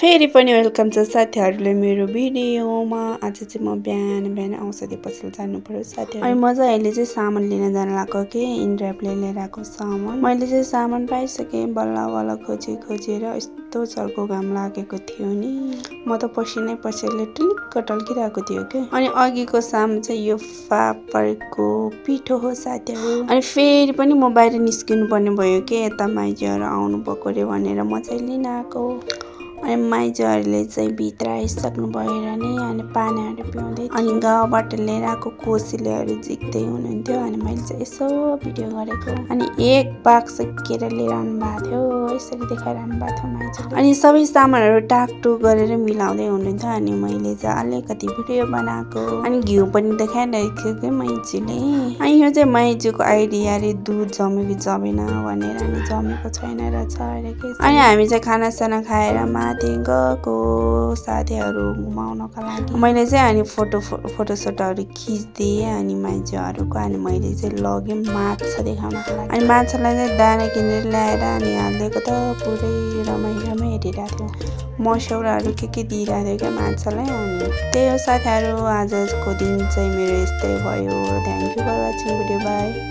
फेरि पनि वेलकम छ साथीहरूले मेरो भिडियोमा। आज चाहिँ म बिहान औषधि पसल जानु पर्यो साथीहरू। अनि म चाहिँ अहिले चाहिँ सामान लिन जान लागेको कि इन्ड्रापले लिएर आएको सामान। मैले चाहिँ सामान पाइसकेँ बल्ल खोजेर यस्तो झर्को घाम लागेको थियो नि। म त पसिनै टुलिक्क टल्किरहेको थियो के। अनि अघिको सामान चाहिँ यो फापरको पिठो हो साथीहरू। अनि फेरि पनि म बाहिर निस्किनु पर्ने भयो के, यता माइजूहरू आउनु भएको रे भनेर म चाहिँ लिन आएको। अनि माइजूहरूले चाहिँ भित्र आइसक्नु भएर नि अनि पानीहरू पिउँदै अनि गाउँबाट लिएर आएको कोसेलीहरू झिक्दै हुनुहुन्थ्यो। अनि मैले चाहिँ यसो भिडियो गरेको। अनि एक बाक्स केरा लिएर आउनु भएको थियो, यसरी देखाइरहनु भएको थियो माइजूले। अनि सबै सामानहरू टाकटुक गरेर मिलाउँदै हुनुहुन्थ्यो। अनि मैले चाहिँ अलिकति भिडियो बनाएको। अनि घिउ पनि देखाइरहेको थियो कि माइजूले। अनि यो चाहिँ माइजूको आइडिया रे, दुध जम्यो कि जमेन भनेर। अनि जमेको छैन रहेछ अरे के। अनि हामी चाहिँ खानासाना खाएर माथि गएको साथीहरू घुमाउनका लागि। मैले चाहिँ अनि फोटोसोटहरू खिच्दिएँ अनि माइजूहरूको। अनि मैले चाहिँ लगेँ माछा देखाउनको लागि। अनि माछालाई चाहिँ दाना किनेर ल्याएर अनि हालिदिएको त पुरै रमाइ हेरिरहेको थियो। मस्यौराहरू के दिइरहेको थियो क्या माछालाई। अनि त्यही हो साथीहरू, आजको दिन चाहिँ मेरो यस्तै भयो। Thank you for watching video, by.